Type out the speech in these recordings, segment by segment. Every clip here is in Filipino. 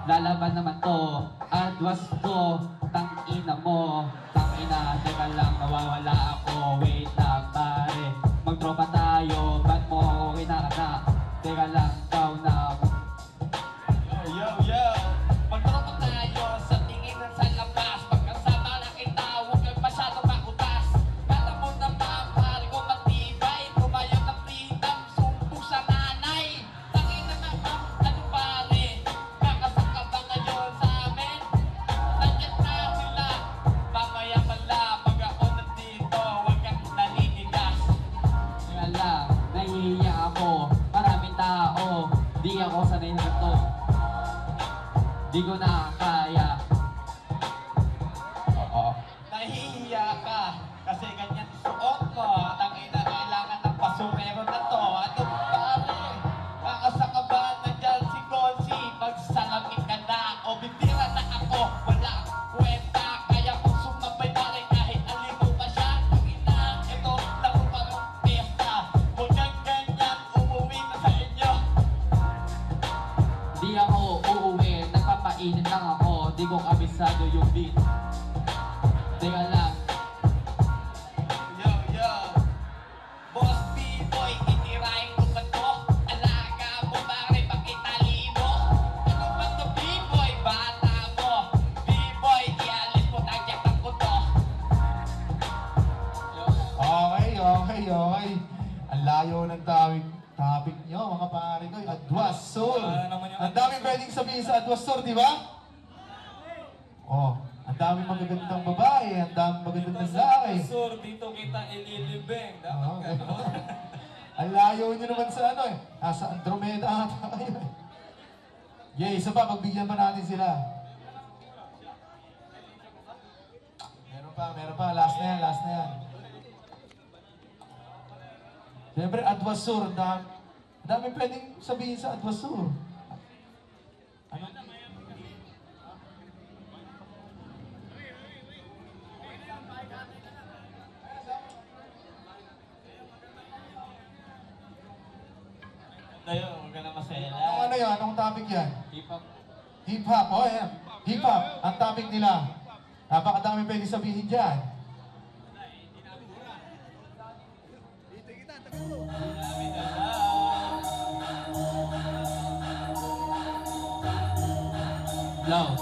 lalaban naman to. Adwas ko, tangina mo. Tangina, teka lang, nawawala ako. Wait lang, pare. Magtropa tayo, ba't mo ako kinakana? Teka lang, ikaw na ako. Yo, yo! Magtropa tayo sa tingin ng sa labas. Pagkasama na kita, huwag kang masyadong makutas. Kala mo naman, pare ko matibay. Tumayo ng freedom, sumbong sa nanay. Tangin na naman, ano pare? Kakasaka ba ngayon sa amin? Nandiyan na sila. Mamaya pala, pag ako nandito, huwag kang naninigas. Teka lang, nahihiya ako. Maraming tao, di ako sanay na ito. Di ko na kaya. Oo. Nahihiya ka kasi ganyan suot mo. Tangina, kailangan ng pasumero na to. Ano pare? Kakasaka ba na dyan si Gonzi? Magsalamin ka na o bibira na ako. Wala kwenta, kaya kung sumabay pare kahit alino pa siya. Tangina, ito laro parang pesta. Kung ganyan, umuwi na sa inyo. Di ako uuwi, nagpapainit lang ako. Di ko kabisado yung beat. Teka lang, Yo, yo. Boss B-boy, itirahin mo ba to? Alaga mo ba rin pakitali mo? Ano ba to B-boy? Bata mo. B-boy, ialis mo nagyakap ko to. Okay, okay, okay. Ang layo ng topic nyo, mga pare ko. Adwas Sur. Ang daming pwedeng sabihin sa Adwas Sur, di ba? Oh, ang daming magagandang babae, ang daming magagandang lalaki. Sur, dito kita ililibeng. Dapat Oo. gano'n. Ang layo nyo naman sa ano eh. Nasa Andromeda ata kayo eh. Yeah, isa pa, pagbigyan pa natin sila. Meron pa. Last na yan. Siyempre, Adwas Sur. Ang dami pwedeng sabihin sa Adwas Sur. Ano? Tayo, huwag ka na masela. Ano yan? Anong topic yan? hip-hop. Hip-hop, oh yan. Hip-hop, ang topic nila. Napakadami pwedeng sabihin dyan. Low.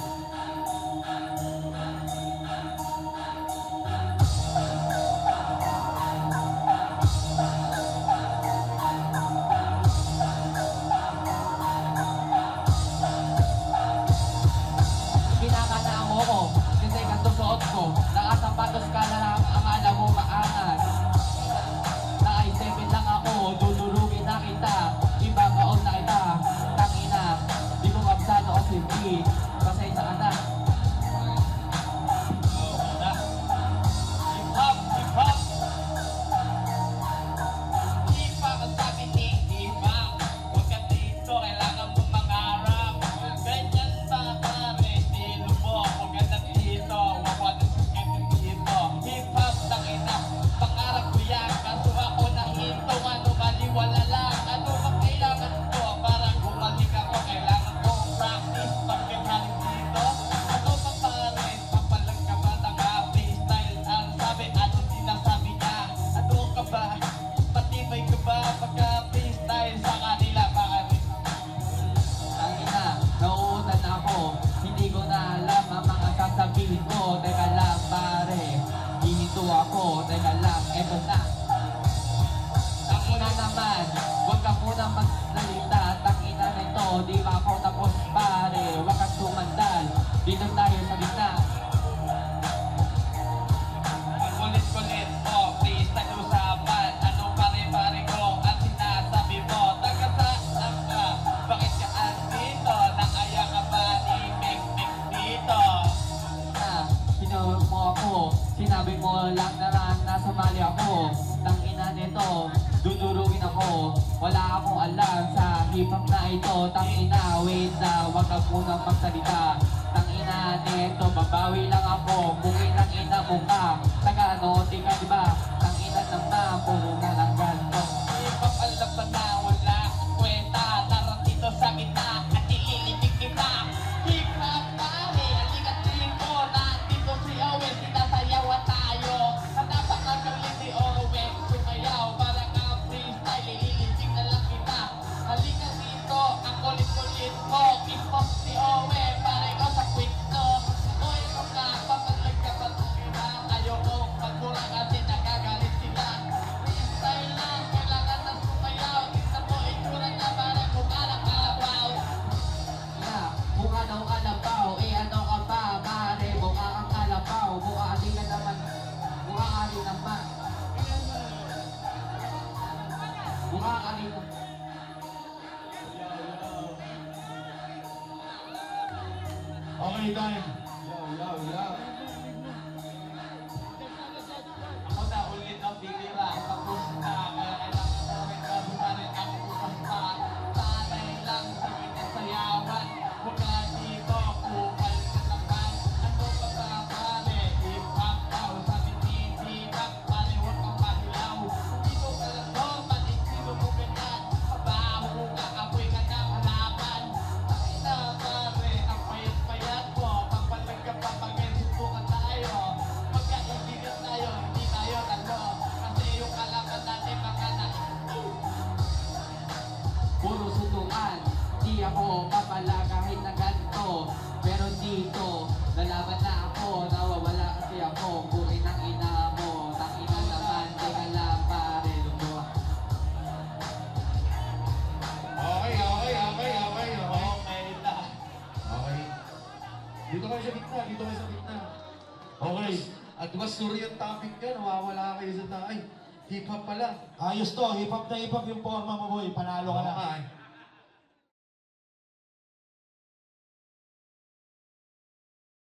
Kinakana mo ko, kasi ganito suot ko. Nakasapatos ka na lang, akala mo maangas. Naka-7 lang ako, dudurugin na kita. Ibabaon na kita, tangina. Di ko kabsado kasi beat. Pasensya ka na. Hip-hop, hip-hop. Hip-hop ang sabi ni hip-hop. Huwag ka dito, kailangan mo mangarap. Ganyan ba pare, estilo mo. Huwag ka na dito, huwag ka na dito. Hip-hop, tangina, pangarap ko yan. Kaso ako nahinto, ano maliwala lang. Ano ba kailangan ko para gumaling ako? Kailangan ko practice pagkakaling dito. Ano ba pare, papalag ka ba ng freestyle? Ang sabi at sinasabi niya. Ano ka ba? Matibay ka ba pagka-freestyle sa kanila pare? Tangina, nauutan ako. Hindi ko na alam ang mga sasabihin ko. Teka lang pare, hinito ako. Teka lang, eto na. Tangina naman, huwag ka muna magsalita. Tangina nito, di ba ako tapos pare? Huwag kang sumandal, dito tayo sa gitna. Ang kulit-kulit mo, freestyle usapan. Ano pare-pare ko ang sinasabi mo? Taga-saan ka? Bakit ka andito? Nakaya ka ba ni Mek-Mek dito? Sinawag mo ako, sinabi mo lang na nasa mali ako. Tangina nito, dudurugin ako. Wala akong alam sa hip-hop na ito. Tangina, wait na, wag ka munang magsalita. Tangina nito, babawi lang ako. Kung inang-ina mo ka, taga-ano, tika diba? Tangina naman, puro na lang ganito. Hip-hop ang laban na wala kang kwenta. Tara dito sa gitna at ililibig kita. Okay, time. Ako na ulit ang bibira. Tapos na, kaya kailangan ko rin kasi pa rin ako usap pa. Sanay lang sa pinasayawan. Huwag ka dito, kupal ka naman. Ano pa ba pare? Hip-hop daw, sabi ni T-Rock, pare huwag kang mahilaw. Dito ka lang to, panig sino mo ganyan. Mabaho ka, apoy ka ng halaman. Ay na pare, ang payat-payat mo. Papalag ka pa, subukan tayo. Magkaibigan tayo, hindi tayo talo. Kasi yung kalaban natin mga Puro suntukan, di ako papala kahit na ganito. Pero dito, lalaban na ako, nawawala kasi ako. Buhay ng ina mo, tangina naman, teka lang pare. Okay. Okay na. Okay. Dito kayo sa gitna. Okay. Adwas story ang topic nyo, nawawala kayo sa tayo. Hip-hop pala. Ayos to, hip-hop na hip-hop yung forma mo boy, panalo ka na. Okay.